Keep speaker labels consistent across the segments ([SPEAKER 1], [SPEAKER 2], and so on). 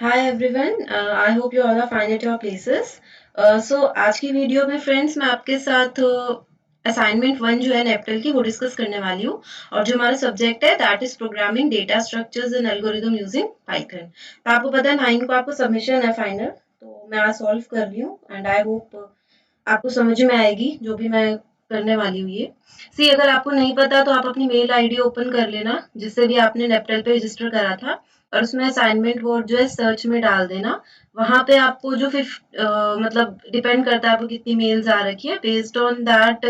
[SPEAKER 1] Hi everyone, I hope you all are fine at your places. So आज की video में friends मैं आपके साथ असाइनमेंट 1 जो है नेप्टल की वो डिस्कस करने वाली हूँ। और जो हमारा सब्जेक्ट है that is programming data structures in algorithm using Python. तो आपको पता है 9 को आपको सबमिशन है फाइनल, तो मैं आज सॉल्व कर रही हूँ एंड आई होप आपको समझ में आएगी जो भी मैं करने वाली हूँ ये। सी अगर आपको नहीं पता तो आप अपनी मेल आईडी ओपन कर लेना जिससे भी आपने नेप्टल पे रजिस्टर करा था, और उसमें असाइनमेंट वर्ड जो है सर्च में डाल देना। वहां पे आपको जो मतलब डिपेंड करता है आपको कितनी मेल्स आ रखी है, बेस्ड ऑन दैट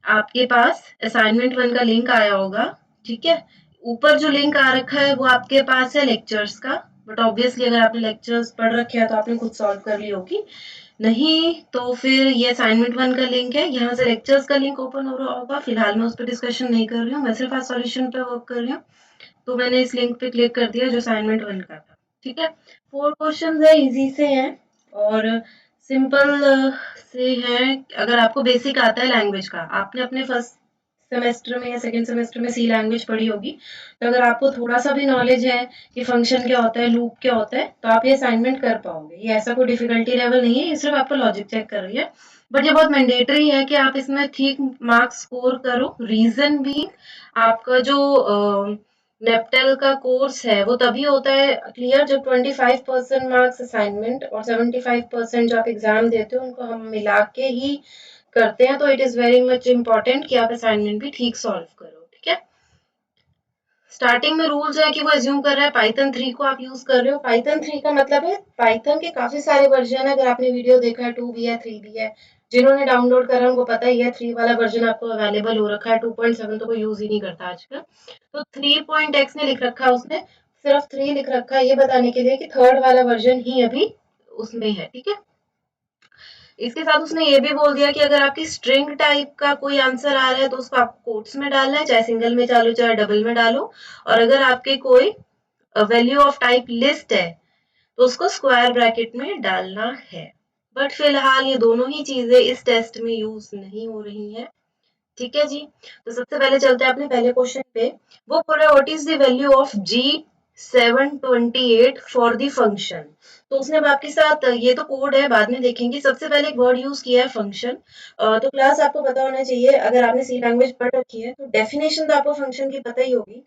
[SPEAKER 1] आपके पास असाइनमेंट 1 का लिंक आया होगा। ठीक है, ऊपर जो लिंक आ रखा है वो आपके पास है लेक्चर्स का, बट ऑब्वियसली अगर आपने लेक्चर्स पढ़ रखे हैं तो आपने खुद सॉल्व कर ली होगी। नहीं तो फिर ये असाइनमेंट 1 का लिंक है, यहाँ से लेक्चर्स का लिंक ओपन हो रहा होगा। फिलहाल मैं उस पर डिस्कशन नहीं कर रही हूँ, मैं सिर्फ आज सॉल्यूशन पे वर्क कर रही हूँ। तो मैंने इस लिंक पे क्लिक कर दिया जो असाइनमेंट 1 का था। ठीक है, 4 क्वेश्चंस है, इजी से हैं और सिंपल से हैं। अगर आपको बेसिक आता है लैंग्वेज का, आपने अपने फर्स्ट सेमेस्टर में या सेकंड सेमेस्टर में सी लैंग्वेज पढ़ी होगी, तो अगर आपको थोड़ा सा भी नॉलेज है कि फंक्शन क्या होता है, लूप क्या होता है, तो आप ये असाइनमेंट कर पाओगे। ये ऐसा कोई डिफिकल्टी लेवल नहीं है, ये सिर्फ आपका लॉजिक चेक कर रही है। बट ये बहुत मैंडेटरी है कि आप इसमें ठीक मार्क्स स्कोर करो। रीजन भी आपका जो नेप्टल का कोर्स है वो तभी होता है क्लियर जब 25% मार्क्स असाइनमेंट और 75% जो आप एग्जाम देते हो उनको हम मिला के ही करते हैं। तो it is very much important कि आप असाइनमेंट भी ठीक सॉल्व करो। ठीक है, स्टार्टिंग में रूल्स है कि वो एज्यूम कर रहा है पाइथन 3 को आप यूज कर रहे हो। पाइथन 3 का मतलब है पाइथन के काफी सारे वर्जन है, अगर आपने वीडियो देखा है 2 भी है 3 भी है। जिन्होंने डाउनलोड करा उनको पता ही है 3 वाला वर्जन आपको अवेलेबल हो रखा है, 2.7 तो कोई यूज ही नहीं करता आजकल। तो 3.x ने लिख रखा है उसने, सिर्फ 3 लिख रखा है ये बताने के लिए कि थर्ड वाला वर्जन ही अभी उसमें है। ठीक है, इसके साथ उसने ये भी बोल दिया कि अगर आपकी स्ट्रिंग टाइप का कोई आंसर आ रहा है तो उसको आपको कोट्स में डालना है, चाहे सिंगल में डालो चाहे डबल में डालो। और अगर आपके कोई वैल्यू ऑफ टाइप लिस्ट है तो उसको स्क्वायर ब्रैकेट में डालना है। बट फिलहाल ये दोनों ही चीजें इस टेस्ट में यूज नहीं हो रही हैं। ठीक है जी, तो सबसे पहले चलते हैं अपने पहले क्वेश्चन पे। वो बोल रहा है what is the value of G728 for the function. तो उसने अब आपके साथ ये तो कोड है बाद में देखेंगे, सबसे पहले एक वर्ड यूज किया है फंक्शन। तो क्लास आपको पता होना चाहिए, अगर आपने सी लैंग्वेज पढ़ रखी है तो डेफिनेशन तो आपको फंक्शन की पता ही होगी।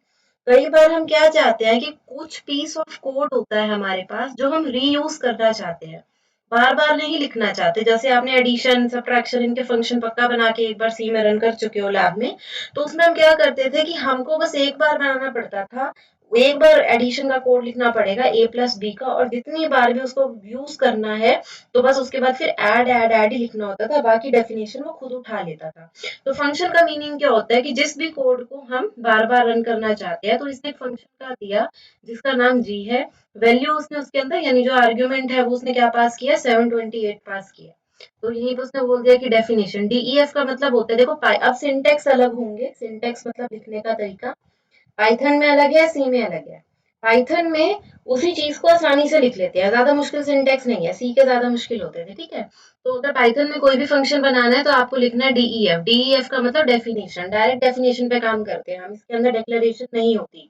[SPEAKER 1] कई बार हम क्या चाहते हैं कि कुछ पीस ऑफ कोड होता है हमारे पास जो हम रीयूज करना चाहते हैं, बार बार नहीं लिखना चाहते। जैसे आपने एडिशन सब्ट्रैक्शन इनके फंक्शन पक्का बना के एक बार सी में रन कर चुके हो लैब में, तो उसमें हम क्या करते थे कि हमको बस एक बार बनाना पड़ता था। एक बार एडिशन का कोड लिखना पड़ेगा ए प्लस बी का, और जितनी बार भी उसको यूज करना है तो बस उसके बाद फिर ऐड ऐड ऐड ही लिखना होता था, बाकी डेफिनेशन वो खुद उठा लेता था। तो फंक्शन का मीनिंग क्या होता है कि जिस भी कोड को हम बार बार रन करना चाहते हैं तो इसने एक फंक्शन का दिया जिसका नाम जी है। वैल्यू उसने उसके अंदर यानी जो आर्ग्यूमेंट है वो उसने क्या पास किया, 728 पास किया। तो यहीं पे उसने बोल दिया कि डेफिनेशन डीईएफ का मतलब होता है, देखो अब सिंटेक्स अलग होंगे, सिंटेक्स मतलब लिखने का तरीका पाइथन में अलग है, सी में अलग है। पाइथन में उसी चीज को आसानी से लिख लेते हैं, ज्यादा मुश्किल सिंटेक्स नहीं है, सी के ज्यादा मुश्किल होते थे। ठीक है, तो अगर पाइथन में कोई भी फंक्शन बनाना है तो आपको लिखना है डीईएफ। डीईएफ का मतलब डेफिनेशन, डायरेक्ट डेफिनेशन पे काम करते हैं हम, इसके अंदर डिक्लेरेशन नहीं होती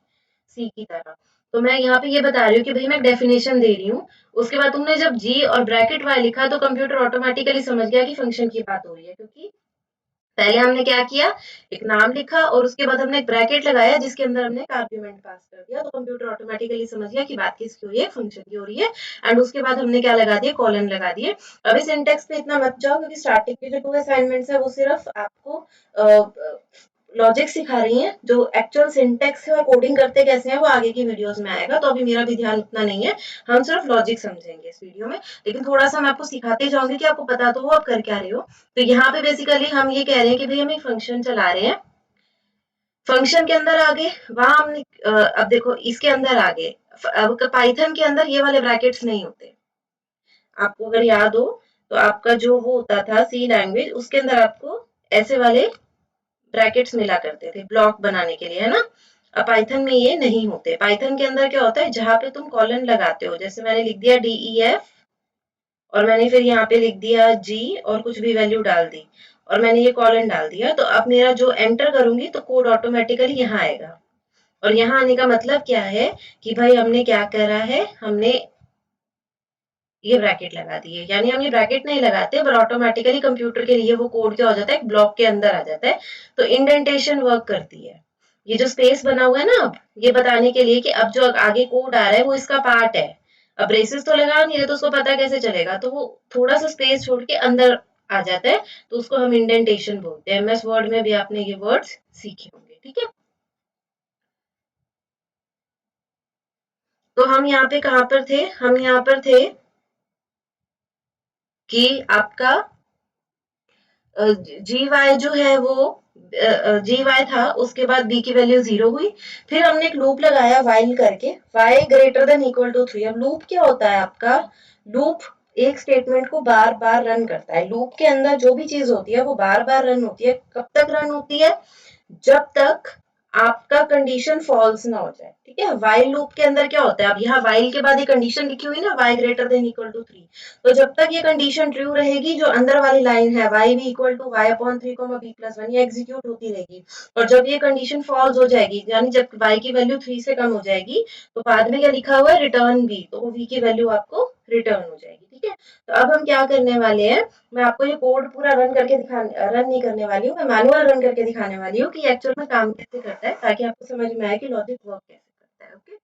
[SPEAKER 1] सी की तरह। तो मैं यहाँ पे ये बता रही हूँ कि भाई मैं डेफिनेशन दे रही हूँ, उसके बाद तुमने जब जी और ब्रैकेट वाई लिखा तो कंप्यूटर ऑटोमेटिकली समझ गया कि फंक्शन की बात हो रही है, क्योंकि पहले हमने क्या किया, एक नाम लिखा और उसके बाद हमने एक ब्रैकेट लगाया जिसके अंदर हमने एक आर्ग्यूमेंट पास कर दिया, तो कंप्यूटर ऑटोमेटिकली समझ गया कि बात किसकी हो रही है, फंक्शन की हो रही है। एंड उसके बाद हमने क्या लगा दिया, कॉलन लगा दिए। अभी सिंटेक्स पे इतना मत जाओ क्योंकि स्टार्टिंग के जो 2 असाइनमेंट्स है वो सिर्फ आपको लॉजिक सिखा रही हैं, जो एक्चुअल सिंटेक्स है और कोडिंग करते कैसे हैं वो आगे की वीडियोस में आएगा, तो अभी मेरा भी ध्यान उतना नहीं है, हम सिर्फ लॉजिक समझेंगे इस वीडियो में। लेकिन थोड़ा सा मैं आपको सिखाते जाऊंगी कि आपको पता तो हो आप कर क्या रहे हो। तो यहाँ पे बेसिकली हम ये कह रहे हैं कि भाई हम एक फंक्शन चला रहे हैं, फंक्शन के अंदर आगे वहां हमने अब देखो इसके अंदर आगे, अब पाइथन के अंदर ये वाले ब्रैकेट्स नहीं होते। आपको अगर याद हो तो आपका जो वो होता था सी लैंग्वेज, उसके अंदर आपको ऐसे वाले ब्रैकेट्स मिला करते थे ब्लॉक बनाने के लिए, है ना। अब पाइथन में ये नहीं होते। पाइथन के अंदर क्या होता है, जहां पे तुम कॉलन लगाते हो, जैसे मैंने लिख दिया डीईएफ और मैंने फिर यहाँ पे लिख दिया जी और कुछ भी वैल्यू डाल दी और मैंने ये कॉलन डाल दिया, तो अब मेरा जो एंटर करूंगी तो कोड ऑटोमेटिकली यहाँ आएगा। और यहाँ आने का मतलब क्या है कि भाई हमने क्या करा है, हमने ये ब्रैकेट लगा दिए, यानी हम ये ब्रैकेट नहीं लगाते पर ऑटोमेटिकली कंप्यूटर के लिए वो कोड क्या हो जाता है, एक ब्लॉक के अंदर आ जाता है। तो इंडेंटेशन वर्क करती है। ये जो स्पेस बना हुआ है ना, अब ये बताने के लिए कि अब जो आगे कोड आ रहा है वो इसका पार्ट है। अब ब्रेसेस तो लगा नहीं रहे तो उसको पता कैसे चलेगा, तो वो थोड़ा सा स्पेस छोड़ के अंदर आ जाता है, तो उसको हम इंडेंटेशन बोलते हैं। एमएस वर्ड में भी आपने ये वर्ड्स सीखे होंगे, ठीक है। तो हम यहाँ पे कहाँ पर थे, हम यहाँ पर थे कि आपका जी वाई जो है वो जी वाई था, उसके बाद बी की वैल्यू 0 हुई। फिर हमने एक लूप लगाया वाइल करके, Y greater than equal to 3। अब लूप क्या होता है आपका, लूप एक स्टेटमेंट को बार बार रन करता है। लूप के अंदर जो भी चीज होती है वो बार बार रन होती है। कब तक रन होती है, जब तक आपका कंडीशन फॉल्स ना हो जाए, ठीक है। वाइल लूप के अंदर क्या होता है, अब यहाँ वाइल के बाद ये कंडीशन लिखी हुई ना, y greater than equal to 3, तो जब तक ये कंडीशन ट्रू रहेगी, जो अंदर वाली लाइन है y भी equal to y upon 3 b plus 1, ये एग्जीक्यूट होती रहेगी। और जब ये कंडीशन फॉल्स हो जाएगी, यानी जब y की वैल्यू 3 से कम हो जाएगी, तो बाद में क्या लिखा हुआ है, रिटर्न v, तो वो v की वैल्यू आपको रिटर्न हो जाएगी, ठीक है। तो अब हम क्या करने वाले हैं, मैं आपको ये कोड पूरा रन नहीं करने वाली हूँ, मैं मैनुअल रन करके दिखाने वाली हूँ कि एक्चुअल में काम कैसे करता है, ताकि आपको समझ में आए कि लॉजिक वर्क कैसे करता है। ओके,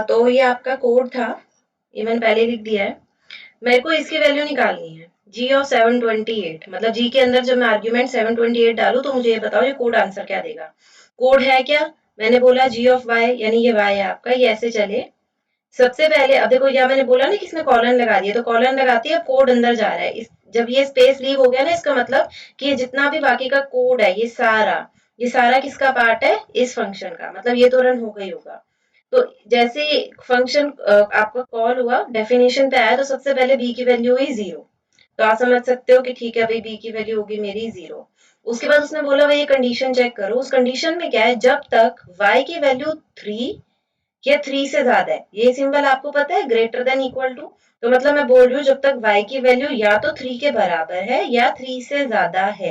[SPEAKER 1] तो ये आपका कोड था, ये मैंने पहले लिख दिया है। मेरे को इसकी वैल्यू निकालनी है, g ऑफ 728, मतलब g के अंदर जब मैं आर्ग्यूमेंट 728 डालू तो मुझे ये बताओ ये कोड आंसर क्या देगा। कोड है क्या, मैंने बोला g ऑफ y, यानी ये y है आपका, ये ऐसे चले। सबसे पहले अब देखो, या मैंने बोला ना कि इसमें कॉलन लगा दिया, तो कॉलन लगाती है, कोड अंदर जा रहा है। जब ये स्पेस लीव हो गया ना, इसका मतलब कि ये जितना भी बाकी का कोड है, ये सारा किसका पार्ट है, इस फंक्शन का, मतलब ये तो रन हो गई होगा। तो जैसे फंक्शन आपका कॉल हुआ, डेफिनेशन पे आया, तो सबसे पहले बी की वैल्यू हुई 0। तो आप समझ सकते हो कि ठीक है भाई, बी की वैल्यू होगी मेरी 0। उसके बाद उसने बोला भाई ये कंडीशन चेक करो। उस कंडीशन में क्या है, जब तक y की वैल्यू 3 ये 3 से ज्यादा है, ये सिंबल आपको पता है, ग्रेटर देन इक्वल टू। तो मतलब मैं बोल रही हूँ जब तक y की वैल्यू या तो 3 के बराबर है या 3 से ज्यादा है,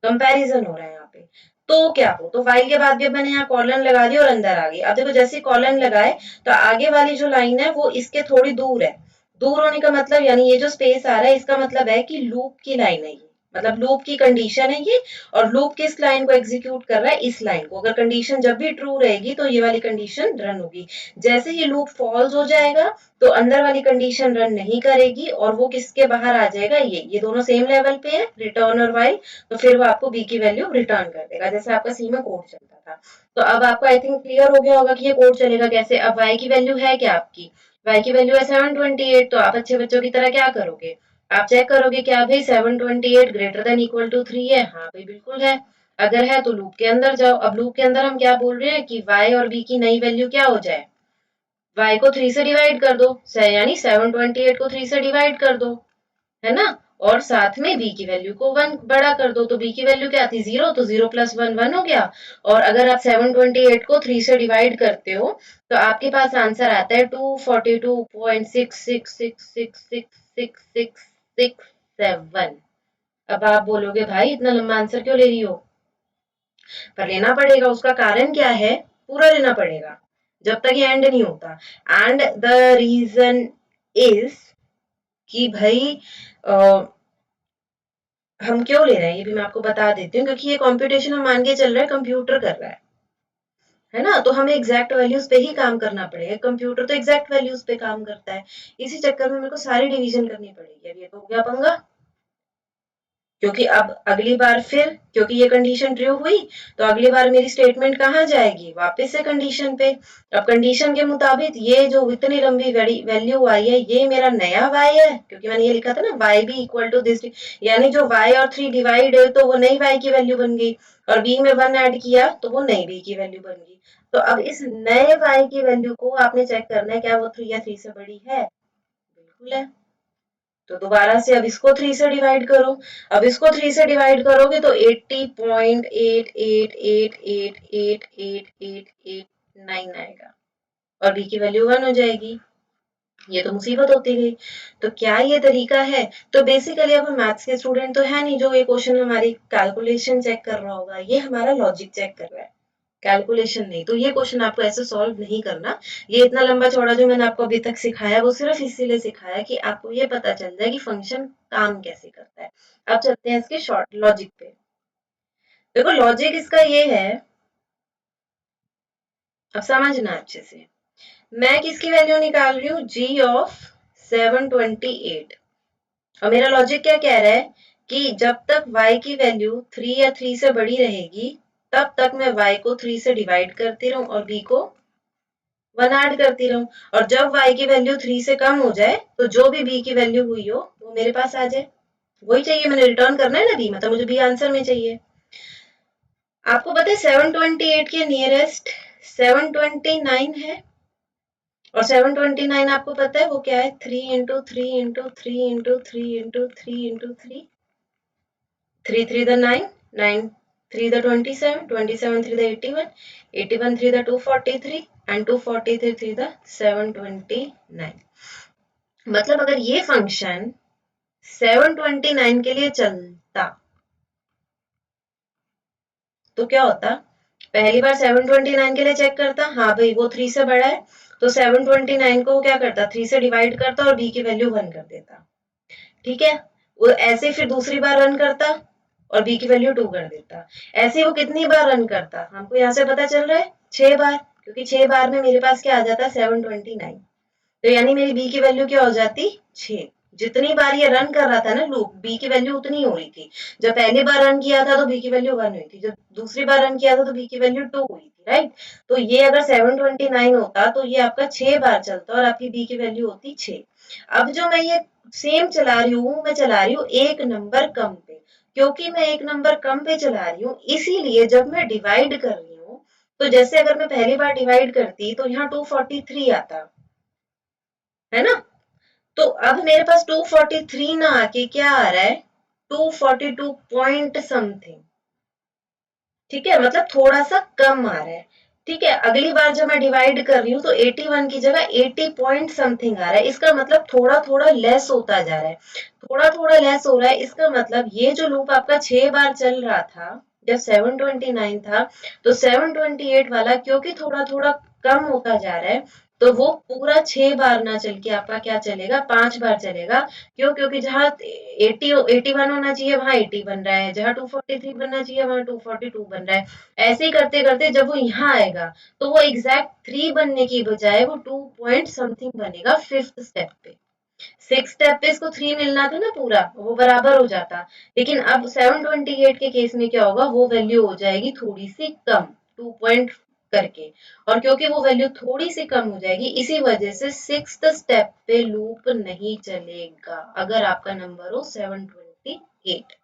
[SPEAKER 1] कंपैरिजन हो रहा है यहाँ पे, तो क्या हो, तो y के बाद भी अब मैंने यहाँ कॉलन लगा दी और अंदर आ गई। अब देखो जैसे कॉलन लगाए, तो आगे वाली जो लाइन है वो इसके थोड़ी दूर है। दूर होने का मतलब, यानी ये जो स्पेस आ रहा है, इसका मतलब है कि लूप की लाइन है ये, मतलब लूप की कंडीशन है ये। और लूप किस लाइन को एग्जीक्यूट कर रहा है, इस लाइन को। अगर कंडीशन जब भी ट्रू रहेगी तो ये वाली कंडीशन रन होगी। जैसे ही लूप फॉल्स हो जाएगा, तो अंदर वाली कंडीशन रन नहीं करेगी और वो किसके बाहर आ जाएगा, ये दोनों सेम लेवल पे है, रिटर्न और वाइल। तो फिर वो आपको बी की वैल्यू रिटर्न कर देगा, जैसे आपका सी में कोड चलता था। तो अब आपको आई थिंक क्लियर हो गया होगा कि ये कोड चलेगा कैसे। अब y की वैल्यू है क्या आपकी, y की वैल्यू है 728, तो आप अच्छे बच्चों की तरह क्या करोगे, आप चेक करोगे क्या भाई 728 ग्रेटर देन इक्वल टू 3 है, हाँ भाई बिल्कुल है। अगर है तो लूप के अंदर जाओ। अब लूप के अंदर हम क्या बोल रहे हैं कि y और b की नई वैल्यू क्या हो जाए, y को 3 से डिवाइड कर दो, यानी 728 को 3 से डिवाइड कर दो, है ना। और साथ में b की वैल्यू को 1 बड़ा कर दो, तो b की वैल्यू क्या थी 0, तो 0 प्लस 1 1 हो गया। और अगर आप 728 को 3 से डिवाइड करते हो, तो आपके पास आंसर आता है 242.66666667। अब आप बोलोगे भाई इतना लंबा आंसर क्यों ले रही हो, पर लेना पड़ेगा। उसका कारण क्या है, पूरा लेना पड़ेगा जब तक ये एंड नहीं होता। एंड द रीजन इज कि भाई हम क्यों ले रहे हैं, ये भी मैं आपको बता देती हूँ। क्योंकि ये कंप्यूटेशन हम मान के चल रहे हैं कंप्यूटर कर रहा है ना, तो हमें एग्जैक्ट वैल्यूज पे ही काम करना पड़ेगा। कंप्यूटर तो एग्जैक्ट वैल्यूज पे काम करता है, इसी चक्कर में मेरे को सारी डिवीजन करनी पड़ेगी। अब ये तो हो गया पंगा, क्योंकि अब अगली बार फिर, क्योंकि ये कंडीशन ट्रू हुई, तो अगली बार मेरी स्टेटमेंट कहाँ जाएगी, वापस से कंडीशन पे। अब कंडीशन के मुताबिक ये जो इतनी लंबी वैल्यू आई है, ये मेरा नया y है, क्योंकि मैंने ये लिखा था ना y भी इक्वल टू दिस, यानी जो y और 3 डिवाइड है तो वो नई y की वैल्यू बन गई, और b में 1 ऐड किया तो वो नई b की वैल्यू बन गई। तो अब इस नए y की वैल्यू को आपने चेक करना है, क्या वो 3 या 3 से बड़ी है, बिल्कुल है। तो दोबारा से अब इसको 3 से डिवाइड करो। अब इसको 3 से डिवाइड करोगे तो 80.88888889 आएगा, और बी की वैल्यू 1 हो जाएगी। ये तो मुसीबत होती गई। तो क्या ये तरीका है, तो बेसिकली अब हम मैथ्स के स्टूडेंट तो है नहीं जो ये क्वेश्चन हमारी कैलकुलेशन चेक कर रहा होगा, ये हमारा लॉजिक चेक कर रहा है। कैलकुलेशन नहीं। तो ये क्वेश्चन आपको ऐसे सॉल्व नहीं करना। ये इतना लंबा चौड़ा जो मैंने आपको अभी तक सिखाया वो सिर्फ इसीलिए सिखाया कि आपको ये पता चल जाए कि फंक्शन काम कैसे करता है। अब चलते हैं इसके शॉर्ट लॉजिक पे। देखो लॉजिक इसका ये है, अब समझना अच्छे से। मैं किसकी वैल्यू निकाल रही हूँ, जी ऑफ 728। और मेरा लॉजिक क्या कह रहा है कि जब तक y की वैल्यू 3 या 3 से बड़ी रहेगी तब तक मैं y को 3 से डिवाइड करती रहूं और b को 1 ऐड करती रहूं। और जब y की वैल्यू 3 से कम हो जाए तो जो भी b की वैल्यू हुई हो वो मेरे पास आ जाए। वही चाहिए, मैंने रिटर्न करना है ना b, मतलब मुझे b आंसर में चाहिए। आपको पता है 728 के नियरेस्ट 729 है, और 729 आपको पता है वो क्या है, 3 into 3 into 3 into 3 into 3 into 3, 3 3 the 9, 9 3 the 27, 27 3 the 81, 81 3 the 243 and 243 3 the 729। मतलब अगर ये फंक्शन 729 के लिए चलता तो क्या होता, पहली बार 729 के लिए चेक करता, हाँ भाई वो 3 से बड़ा है, तो 729 को क्या करता, 3 से डिवाइड करता और b की वैल्यू 1 कर देता। ठीक है, वो ऐसे फिर दूसरी बार रन करता और b की वैल्यू 2 कर देता। ऐसे वो कितनी बार रन करता, हमको यहाँ से पता चल रहा है 6 बार, क्योंकि 6 बार में मेरे पास क्या आ जाता है 729। तो यानी मेरी b की वैल्यू क्या हो जाती, 6। जितनी बार ये रन कर रहा था ना लूप, b की वैल्यू उतनी हो रही थी। जब पहली बार रन किया था तो b की वैल्यू 1 हुई थी, जब दूसरी बार रन किया था तो b की वैल्यू 2 हुई थी, राइट। तो ये अगर 729 होता तो ये आपका 6 बार चलता और आपकी b की वैल्यू होती 6। अब जो मैं ये सेम चला रही हूँ, मैं चला रही हूँ एक नंबर कम पे। क्योंकि मैं एक नंबर कम पे चला रही हूँ इसीलिए जब मैं डिवाइड कर रही हूँ, तो जैसे अगर मैं पहली बार डिवाइड करती तो यहाँ 243 आता है ना, तो अब मेरे पास 243 ना आके क्या आ रहा है, 242 पॉइंट समथिंग। ठीक है, मतलब थोड़ा सा कम आ रहा है। ठीक है, अगली बार जब मैं डिवाइड कर रही हूँ तो 81 की जगह 80 पॉइंट समथिंग आ रहा है। इसका मतलब थोड़ा थोड़ा लेस होता जा रहा है, थोड़ा थोड़ा लेस हो रहा है। इसका मतलब ये जो लूप आपका 6 बार चल रहा था जब 729 था, तो 728 वाला क्योंकि थोड़ा थोड़ा कम होता जा रहा है, तो वो पूरा 6 बार ना चल के आपका क्या चलेगा, 5 बार चलेगा। क्यों, क्योंकि जहां 81 होना चाहिए वहां 80 बन रहा है, जहां 243 बनना चाहिए वहां 242 बन रहा है। ऐसे ही करते करते जब वो यहाँ आएगा तो वो एग्जैक्ट 3 बनने की बजाय वो 2 पॉइंट समथिंग बनेगा फिफ्थ स्टेप पे। सिक्स स्टेप पे इसको 3 मिलना था ना पूरा, वो बराबर हो जाता। लेकिन अब 728 के केस में क्या होगा, वो वैल्यू हो जाएगी थोड़ी सी कम, 2 पॉइंट करके। और क्योंकि वो वैल्यू थोड़ी सी कम हो जाएगी इसी वजह से सिक्स्थ स्टेप पे लूप नहीं चलेगा अगर आपका नंबर हो 728।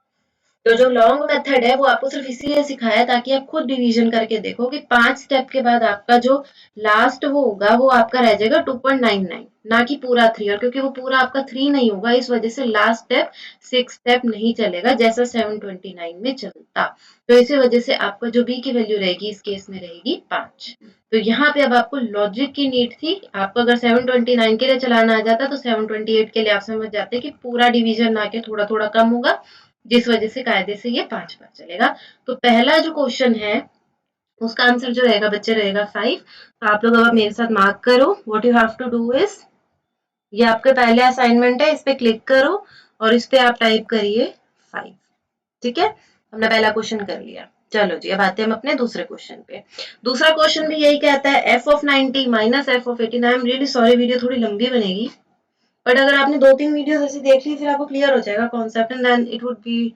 [SPEAKER 1] तो जो लॉन्ग मेथड है वो आपको सिर्फ इसीलिए सिखाया ताकि आप खुद डिवीजन करके देखो कि 5 स्टेप के बाद आपका जो लास्ट वो होगा वो आपका रह जाएगा 2.99, ना कि पूरा 3। और क्योंकि वो पूरा आपका 3 नहीं होगा इस वजह से लास्ट स्टेप 6 स्टेप नहीं चलेगा जैसा 729 में चलता। तो इसी वजह से आपका जो b की वैल्यू रहेगी इस केस में रहेगी 5। तो यहाँ पे अब आपको लॉजिक की नीड थी। आपको अगर 729 के लिए चलाना आ जाता तो 728 के लिए आप समझ जाते कि पूरा डिवीजन ना के थोड़ा थोड़ा कम होगा, जिस वजह से कायदे से ये 5 बार चलेगा। तो पहला जो क्वेश्चन है उसका आंसर जो रहेगा बच्चे रहेगा 5। तो आप लोग अब मेरे साथ मार्क करो, what you have to do is, ये आपके पहले असाइनमेंट है, इस पे क्लिक करो और इस पे आप टाइप करिए 5। ठीक है, हमने पहला क्वेश्चन कर लिया। चलो जी, अब आते हैं हम अपने दूसरे क्वेश्चन पे। दूसरा क्वेश्चन भी यही कहता है f of 90 minus f of 18। I am really sorry, video थोड़ी लंबी बनेगी, बट अगर आपने 2-3 वीडियो ऐसे देख ली फिर आपको क्लियर हो जाएगा concept, and then it would be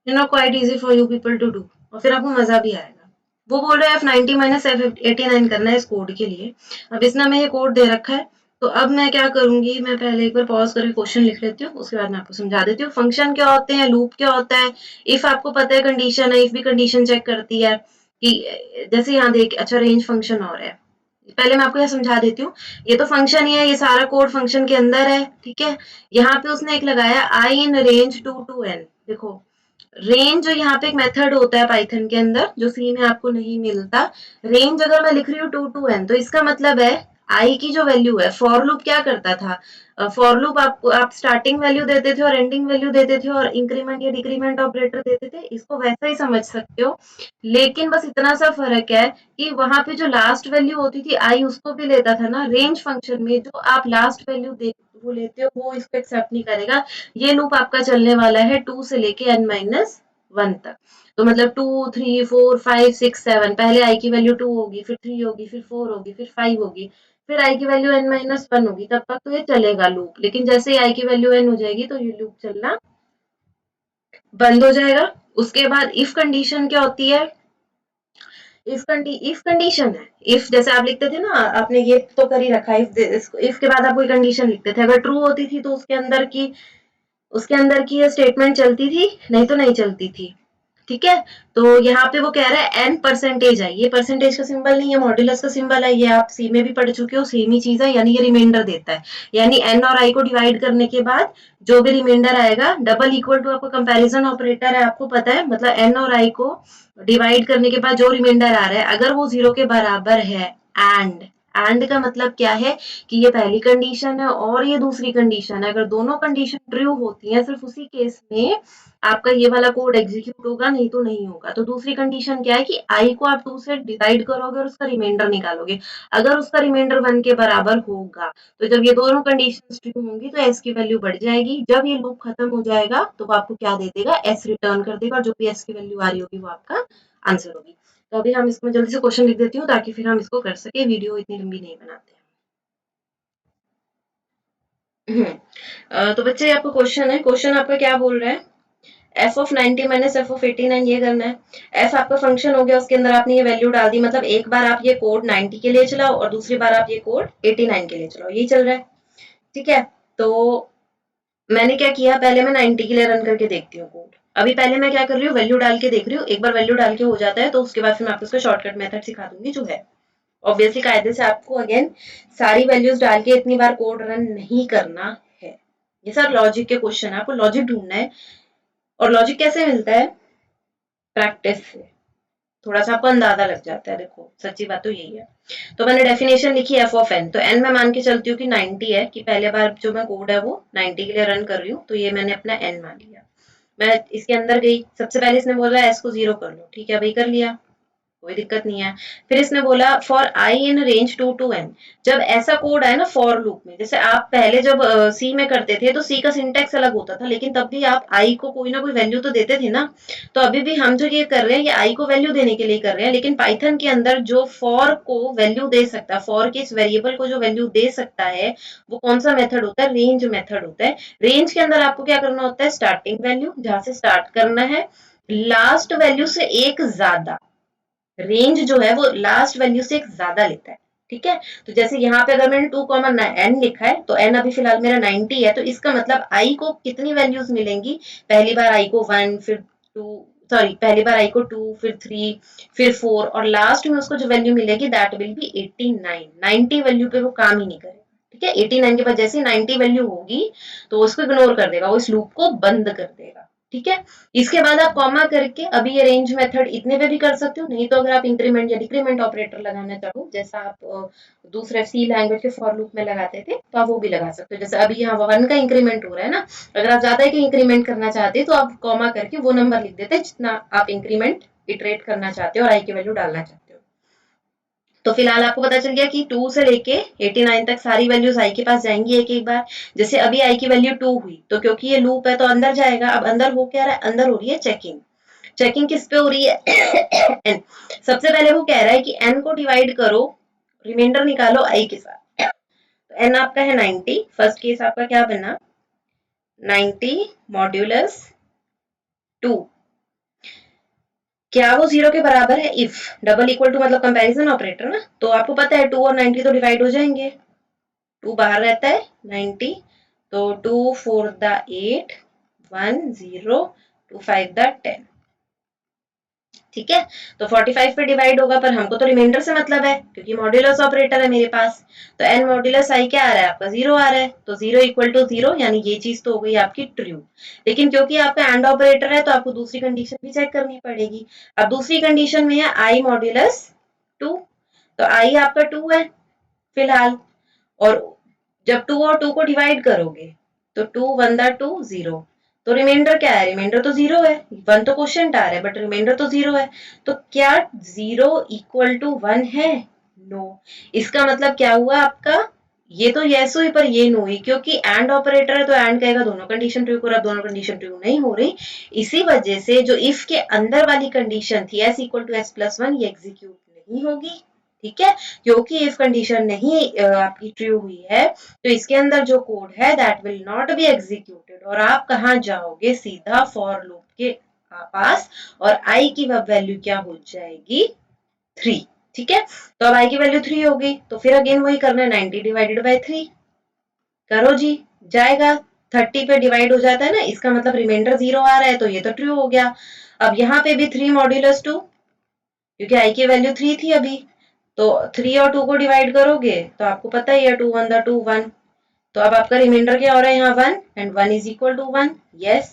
[SPEAKER 1] quite easy for you people to do, और फिर आपको मजा भी आएगा। वो बोल रहे हैं F90 माइनस F89 करना है इस कोड के लिए। अब इसने हमें ये कोड दे रखा है, तो अब मैं क्या करूंगी, मैं पहले एक बार पॉज करके क्वेश्चन लिख लेती हूँ, उसके बाद मैं आपको समझा देती हूँ फंक्शन क्या होते हैं, लूप क्या होता है, इफ आपको पता है कंडीशन है, इफ भी कंडीशन चेक करती है कि जैसे यहाँ देख, अच्छा रेंज फंक्शन और है। पहले मैं आपको यह समझा देती हूँ, ये तो फंक्शन ही है, ये सारा कोड फंक्शन के अंदर है। ठीक है, यहाँ पे उसने एक लगाया आई इन रेंज 2 to n। देखो रेंज जो यहाँ पे एक मेथड होता है पाइथन के अंदर जो सी में आपको नहीं मिलता। रेंज अगर मैं लिख रही हूँ 2 to n तो इसका मतलब है आई की जो वैल्यू है, फॉर लूप क्या करता था, फॉर लूप आपको आप स्टार्टिंग वैल्यू देते थे और एंडिंग वैल्यू देते थे और इंक्रीमेंट या डिक्रीमेंट ऑपरेटर देते थे, इसको वैसा ही समझ सकते हो। लेकिन बस इतना सा फर्क है कि वहां पे जो लास्ट वैल्यू होती थी आई उसको भी लेता था ना, रेंज फंक्शन में जो आप लास्ट वैल्यू दे वो लेते हो वो इसको एक्सेप्ट नहीं करेगा। ये लूप आपका चलने वाला है 2 से लेके n-1 तक। तो मतलब 2 3 4 5 6 7, पहले आई की वैल्यू 2 होगी, फिर 3 होगी, फिर 4 होगी, फिर 5 होगी, फिर आई की वैल्यू n-1 होगी, तब तक तो ये चलेगा लूप। लेकिन जैसे ही आई की वैल्यू n हो जाएगी तो ये लूप चलना बंद हो जाएगा। उसके बाद इफ कंडीशन क्या होती है, इफ कंडीशन है, इफ जैसे आप लिखते थे ना, आपने ये तो कर ही रखा है, इफ के बाद आप कोई कंडीशन लिखते थे, अगर ट्रू होती थी तो उसके अंदर की ये स्टेटमेंट चलती थी, नहीं तो नहीं चलती थी। ठीक है, तो यहाँ पे वो कह रहा है n परसेंटेज है, ये परसेंटेज का सिंबल नहीं है, मॉड्यूलस का सिंबल है, ये आप सी में भी पढ़ चुके हो, सेम ही चीज है, यानी ये रिमाइंडर देता है। यानी n और i को डिवाइड करने के बाद जो भी रिमाइंडर आएगा, डबल इक्वल टू आपका कंपैरिजन ऑपरेटर है, आपको पता है, मतलब n और i को डिवाइड करने के बाद जो रिमाइंडर आ रहा है अगर वो 0 के बराबर है, एंड एंड का मतलब क्या है कि ये पहली कंडीशन है और ये दूसरी कंडीशन है, अगर दोनों कंडीशन ट्रू होती हैं सिर्फ उसी केस में आपका ये वाला कोड एग्जीक्यूट होगा, नहीं तो नहीं होगा। तो दूसरी कंडीशन क्या है कि आई को आप 2 से डिवाइड करोगे और उसका रिमाइंडर निकालोगे, अगर उसका रिमाइंडर 1 के बराबर होगा तो जब ये दोनों कंडीशन ट्रू होंगी तो एस की वैल्यू बढ़ जाएगी, जब ये लूप खत्म हो जाएगा तो वो आपको क्या दे देगा, एस रिटर्न कर देगा, और जो भी एस की वैल्यू आ रही होगी वो आपका आंसर होगी। तो अभी हम इसमें जल्दी से क्वेश्चन लिख देती हूँ ताकि फिर हम इसको कर सके, वीडियो इतनी लंबी नहीं बनाते। तो बच्चे आपको क्वेश्चन है, क्वेश्चन आपका क्या बोल रहा है, F of 90 minus F of 89 ये करना है। एफ आपका फंक्शन हो गया, उसके अंदर आपने ये वैल्यू डाल दी, मतलब एक बार आप ये कोड 90 के लिए चलाओ और दूसरी बार आप ये कोड 89 के लिए चलाओ, यही चल रहा है। ठीक है, तो मैंने क्या किया, पहले मैं 90 के लिए रन करके देखती हूँ कोड। अभी पहले मैं क्या कर रही हूँ, वैल्यू डाल के देख रही हूँ, एक बार वैल्यू डाल के हो जाता है तो उसके बाद फिर मैं आपको उसका शॉर्टकट मेथड सिखा दूंगी जो है। ऑब्वियसली कायदे से आपको अगेन सारी वैल्यूज डाल के इतनी बार कोड रन नहीं करना है। ये सर लॉजिक के क्वेश्चन है, आपको लॉजिक ढूंढना है। और लॉजिक कैसे मिलता है, प्रैक्टिस से थोड़ा सा आपको अंदाजा लग जाता है। देखो सच्ची बात तो यही है। तो मैंने डेफिनेशन लिखी एफ ऑफ एन, तो एन मैं मान के चलती हूँ कि 90 है, कि पहले बार जो मैं कोड है वो 90 के लिए रन कर रही हूँ, तो ये मैंने अपना एन मान लिया। मैं इसके अंदर गई, सबसे पहले इसने बोला एस को 0 कर लो, ठीक है भाई कर लिया, कोई दिक्कत नहीं है। फिर इसने बोला for I in range 2 to N, जब ऐसा कोड आए ना फॉर लूप में, जैसे आप पहले जब सी में करते थे तो सी का सिंटेक्स अलग होता था, लेकिन तब भी आप आई को कोई ना कोई वैल्यू तो देते थे ना। तो अभी भी हम जो ये कर रहे हैं ये आई को वैल्यू देने के लिए कर रहे हैं, लेकिन पाइथन के अंदर जो फॉर को वैल्यू दे सकता है, फॉर के इस वेरिएबल को जो वैल्यू दे सकता है वो कौन सा मेथड होता है, रेंज मेथड होता है। रेंज के अंदर आपको क्या करना होता है, स्टार्टिंग वैल्यू जहां से स्टार्ट करना है, लास्ट वैल्यू से एक ज्यादा, रेंज जो है वो लास्ट वैल्यू से एक ज्यादा लेता है। ठीक है, तो जैसे यहाँ पे अगर मैंने 2 कॉमा एन लिखा है तो एन अभी फिलहाल मेरा 90 है, तो इसका मतलब आई को कितनी वैल्यूज मिलेंगी, पहली बार आई को 1, फिर 2, सॉरी पहली बार आई को 2, फिर 3, फिर 4, और लास्ट में उसको जो वैल्यू मिलेगी दैट विल बी 89। 90 वैल्यू पे वो काम ही नहीं करेगा। ठीक है, 89 के बाद जैसे 90 वैल्यू होगी तो उसको इग्नोर कर देगा, वो इस लूप को बंद कर देगा। ठीक है, इसके बाद आप कॉमा करके अभी ये रेंज मेथड इतने पे भी कर सकते हो, नहीं तो अगर आप इंक्रीमेंट या डिक्रीमेंट ऑपरेटर लगाना चाहो जैसा आप दूसरे सी लैंग्वेज के फॉर लूप में लगाते थे तो आप वो भी लगा सकते हो। जैसे अभी यहाँ 1 का इंक्रीमेंट हो रहा है ना, अगर आप ज्यादा का इंक्रीमेंट करना चाहते हैं तो आप कॉमा करके वो नंबर लिख देते जितना आप इंक्रीमेंट इटरेट करना चाहते हो और आई की वैल्यू डालना चाहते हो। तो फिलहाल आपको पता चल गया कि 2 से लेके 89 तक सारी वैल्यूज आई के पास जाएंगी एक एक बार। जैसे अभी आई की वैल्यू 2 हुई तो क्योंकि ये लूप है तो अंदर जाएगा। अब अंदर हो क्या रहा है, अंदर हो रही है चेकिंग। चेकिंग किस पे हो रही है एन। सबसे पहले वो कह रहा है कि एन को डिवाइड करो, रिमाइंडर निकालो आई के साथ। तो एन आपका है 90, फर्स्ट केस आपका क्या बना 90 मॉड्यूलस 2, क्या वो 0 के बराबर है, इफ डबल इक्वल टू मतलब कंपैरिजन ऑपरेटर ना, तो आपको पता है 2 और 90 तो डिवाइड हो जाएंगे, 2 बाहर रहता है 90, तो 2 4 द 8 1 0 2 5 द 10। ठीक है, तो 45 पे डिवाइड होगा, पर हमको तो रिमाइंडर से मतलब है क्योंकि मॉड्यूलस ऑपरेटर है मेरे पास। तो एन मॉड्यूलस आई क्या आ रहा है आपका 0 आ रहा है, तो 0 इक्वल टू 0, यानी ये चीज तो हो गई आपकी ट्रू। लेकिन क्योंकि आपका एंड ऑपरेटर है तो आपको दूसरी कंडीशन भी चेक करनी पड़ेगी। अब दूसरी कंडीशन में है आई मॉड्यूलस 2, तो आई आपका 2 है, फिलहाल। और जब 2 और 2 को डिवाइड करोगे तो 2 1 दा 2 0, तो रिमाइंडर क्या है? रिमाइंडर तो 0 है। 1 तो क्वेश्चन आ रहा है बट रिमाइंडर तो 0 है। तो क्या 0 इक्वल टू 1 है? नो। इसका मतलब क्या हुआ आपका? ये तो यस हुई पर ये नो हुई, क्योंकि एंड ऑपरेटर है तो एंड कहेगा दोनों कंडीशन ट्रू करो, अब दोनों कंडीशन ट्रू नहीं हो रही। इसी वजह से जो इफ के अंदर वाली कंडीशन थी S equal to S plus one, ये एग्जीक्यूट नहीं होगी। ठीक है, क्योंकि इफ कंडीशन नहीं आपकी ट्रू हुई है तो इसके अंदर जो कोड है that will not be executed, और आप कहाँ जाओगे? सीधा फॉर लूप के पास, और आई की वैल्यू क्या हो जाएगी? 3। ठीक है, तो अब आई की वैल्यू 3 हो गई, तो फिर अगेन वही करना है, 90 डिवाइडेड बाय 3 करो जी, जाएगा। 30 पे डिवाइड हो जाता है ना, इसका मतलब रिमाइंडर 0 आ रहा है, तो ये तो ट्रू हो गया। अब यहाँ पे भी 3 मॉड्यूलस 2, क्योंकि आई की वैल्यू 3 थी अभी, तो 3 और 2 को डिवाइड करोगे तो आपको पता ही है 2 1 दा 2 1, तो अब आपका रिमाइंडर क्या हो रहा है यहाँ? 1, and 1 is equal to 1। Yes,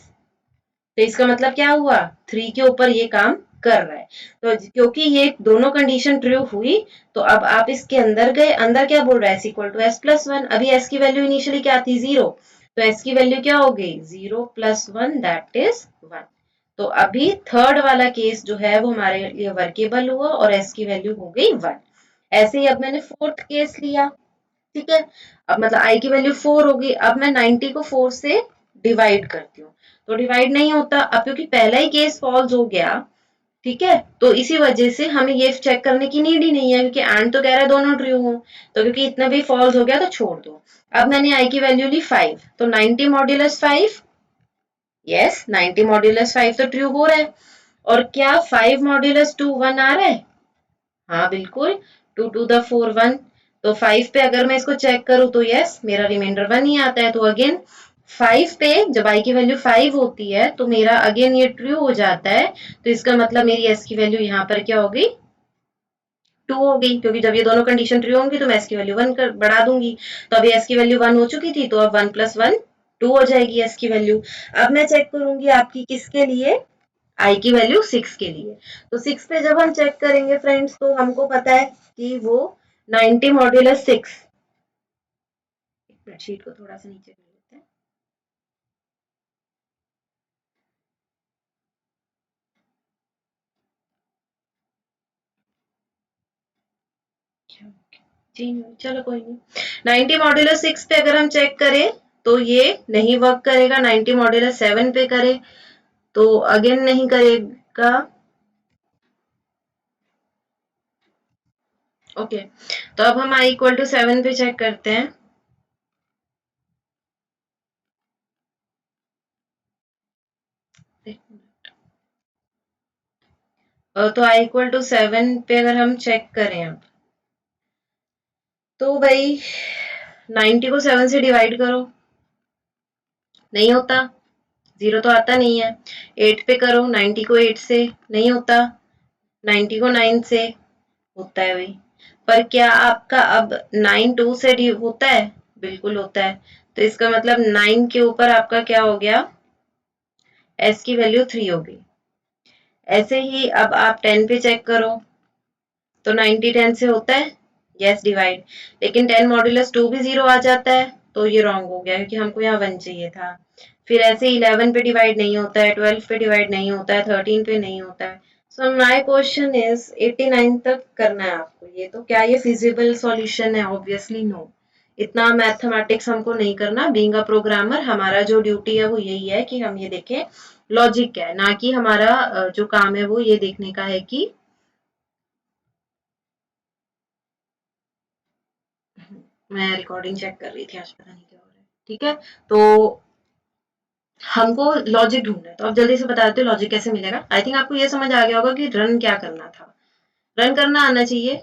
[SPEAKER 1] तो इसका मतलब क्या हुआ? 3 के ऊपर ये काम कर रहा है। तो क्योंकि ये दोनों कंडीशन ट्रू हुई, तो अब आप इसके अंदर गए, अंदर क्या बोल रहा है? S equal to S plus one. अभी एस की वैल्यू इनिशियली क्या थी? 0, तो एस की वैल्यू क्या हो गई? 0 प्लस 1 दैट इज 1। तो अभी थर्ड वाला केस जो है वो हमारे लिए वर्केबल हुआ और एस की वैल्यू हो गई 1। ऐसे ही अब मैंने फोर्थ केस लिया। ठीक है, अब मतलब आई की वैल्यू 4 होगी, अब मैं 90 को 4 से डिवाइड करती हूँ, तो डिवाइड नहीं होता अब, क्योंकि पहला ही केस फॉल्स हो गया। ठीक है, तो इसी वजह से हमें ये चेक करने की नीड ही नहीं है, क्योंकि एंड तो कह रहा है दोनों ट्रू हो, तो क्योंकि इतना भी फॉल्स हो गया तो छोड़ दो। अब मैंने आई की वैल्यू ली 5, तो 90 मॉड्यूलस 5, यस 90 मॉड्यूलस 5 तो ट्रू हो रहा है। और क्या 5 मॉड्यूलस 2 1 आ रहा है? हाँ बिल्कुल, 2 टू द 4 1, तो 5 पे अगर मैं इसको चेक करूँ तो यस मेरा रिमाइंडर 1 ही आता है। तो अगेन 5 पे जब आई की वैल्यू 5 होती है तो मेरा अगेन ये ट्रू हो जाता है, तो इसका मतलब मेरी एस की वैल्यू यहाँ पर क्या होगी? 2 हो गई, क्योंकि जब ये दोनों कंडीशन ट्रू होंगी तो मैं एस की वैल्यू 1 कर बढ़ा दूंगी। तो अभी एस की वैल्यू 1 हो चुकी थी, तो अब 1 प्लस 1 2 हो जाएगी एस की वैल्यू। अब मैं चेक करूंगी आपकी किसके लिए? आई की वैल्यू 6 के लिए। तो 6 पे जब हम चेक करेंगे फ्रेंड्स, तो हमको पता है कि वो 90 मॉड्यूलस 6, शीट को थोड़ा सा नीचे कर लेते हैं। जी चलो कोई नहीं। 90 मॉड्यूलस 6 पे अगर हम चेक करें तो ये नहीं वर्क करेगा। 90 मॉड्यूलस 7 पे करें तो अगेन नहीं करेगा। ओके, तो अब हम आई इक्वल टू 7 पे चेक करते हैं। तो आई इक्वल टू 7 पे अगर हम चेक करें अब, तो भाई 90 को 7 से डिवाइड करो, नहीं होता, 0 तो आता नहीं है। 8 पे करो 90 को 8 से, नहीं होता। 90 को 9 से, होता है भाई। पर क्या आपका अब 9 2 से होता है? बिल्कुल होता है। तो इसका मतलब 9 के ऊपर आपका क्या हो गया? एस की वैल्यू 3 हो गई। ऐसे ही अब आप 10 पे चेक करो, तो 90 10 से होता है? यस डिवाइड, लेकिन 10 मॉड्यूलस 2 भी 0 आ जाता है, तो ये रॉन्ग हो गया क्योंकि हमको यहाँ 1 चाहिए था। फिर ऐसे 11 पे डिवाइड नहीं होता है, 12 पे डिवाइड नहीं होता है, 13 पे नहीं होता है। सो माय क्वेश्चन इज 89 तक करना है आपको ये, तो क्या ये फिजिबल सॉल्यूशन है? Obviously no. इतना मैथमेटिक्स हमको नहीं करना। बीइंग अ प्रोग्रामर हमारा जो ड्यूटी है वो यही है कि हम ये देखें लॉजिक क्या है, ना कि हमारा जो काम है वो ये देखने का है कि मैं रिकॉर्डिंग चेक कर रही थी, आज पता नहीं क्या हो रहा है। ठीक है, तो हमको लॉजिक ढूंढना है, तो अब जल्दी से बता देते लॉजिक कैसे मिलेगा। आई थिंक आपको ये समझ आ गया होगा कि रन क्या करना था। रन करना आना चाहिए,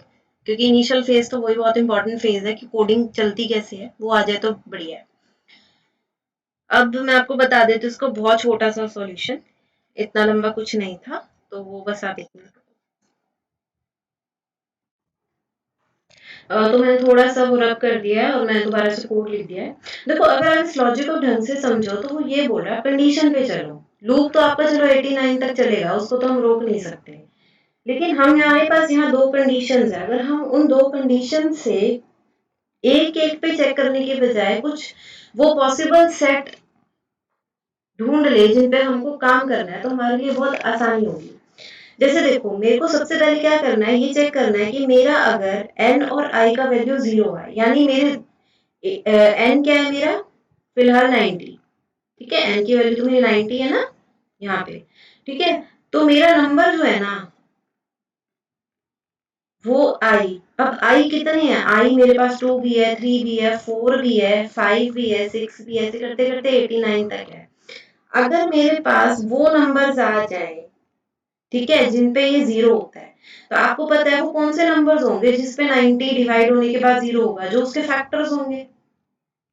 [SPEAKER 1] क्योंकि इनिशियल फेज तो वही बहुत इंपॉर्टेंट फेज है कि कोडिंग चलती कैसे है, वो आ जाए तो बढ़िया है। अब मैं आपको बता देती हूँ इसको बहुत छोटा सा सॉल्यूशन, इतना लंबा कुछ नहीं था, तो वो बस आप इतना। तो मैंने थोड़ा सा वो रब कर दिया है और मैंने दोबारा से कोड लिख दिया है। देखो अगर आप इस लॉजिक को ढंग से समझो तो वो ये बोल रहा है कंडीशन पे चलो। लूप तो आपका चलो 89 तक चलेगा, उसको तो हम रोक नहीं सकते, लेकिन हम हमारे पास यहाँ दो कंडीशंस है। अगर हम उन दो कंडीशन से एक एक पे चेक करने के बजाय कुछ वो पॉसिबल सेट ढूंढ ले जिन पे हमको काम करना है, तो हमारे लिए बहुत आसानी होगी। जैसे देखो, मेरे को सबसे पहले क्या करना है, ये चेक करना है कि मेरा अगर n और i का वैल्यू 0 है, यानी मेरे n क्या है मेरा, फिलहाल 90, ठीक है, n की वैल्यू तो मेरी 90 है ना यहाँ पे, ठीक है। तो मेरा नंबर जो है ना वो i, अब i कितने हैं, i मेरे पास 2 भी है, 3 भी है, 4 भी है, 5 भी है, 6 भी है, ऐसे करते करते 89 तक है। अगर मेरे पास वो नंबर्स आ जाए, ठीक है, जिन पे ये 0 होता है, तो आपको पता है वो कौन से नंबर्स होंगे जिस पे 90 डिवाइड होने के बाद 0 होगा, जो उसके फैक्टर्स होंगे।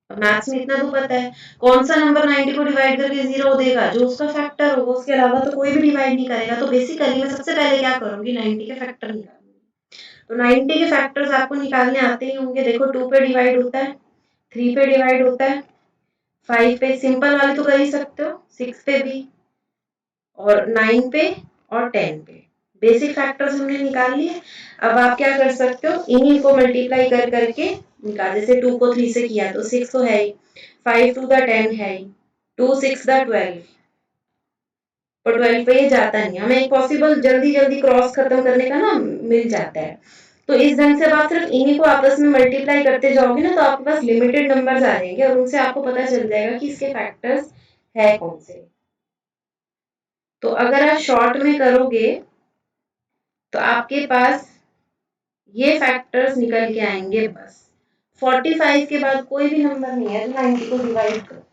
[SPEAKER 1] मैथ्स में इतना तो पता है, कौन सा नंबर 90 को डिवाइड करके 0 देगा, जो उसका फैक्टर होगा, उसके अलावा तो कोई भी डिवाइड नहीं करेगा। तो बेसिकली मैं सबसे पहले क्या करूंगी, 90 के फैक्टर निकालूंगी। तो 90 के फैक्टर्स आपको निकालने आते ही होंगे। देखो, 2 पे डिवाइड होता है, 3 पे डिवाइड होता है, 5 पे, सिंपल वाले तो कर ही सकते हो, 6 पे भी, और 9 पे और 10 पे। बेसिक फैक्टर्स हमने निकाल लिए। अब आप क्या कर सकते हो, इन्हीं को मल्टीप्लाई कर करके निकाल, जैसे 2 को 3 से किया तो 6 तो है ही, 5 टू द 10 है ही, 2 6 द 12, और 12 पे ये जाता नहीं, हमें एक पॉसिबल जल्दी जल्दी क्रॉस खत्म करने का ना मिल जाता है। तो इस ढंग से आप सिर्फ इन्हीं को आपस में मल्टीप्लाई करते जाओगे ना, तो आपके पास लिमिटेड नंबर्स आ जाएंगे और उनसे आपको पता चल जाएगा कि इसके फैक्टर्स है कौन से। तो अगर आप शॉर्ट में करोगे तो आपके पास ये फैक्टर्स निकल के आएंगे बस। 45 के बाद कोई भी नंबर नहीं है जो 90 को डिवाइड कर,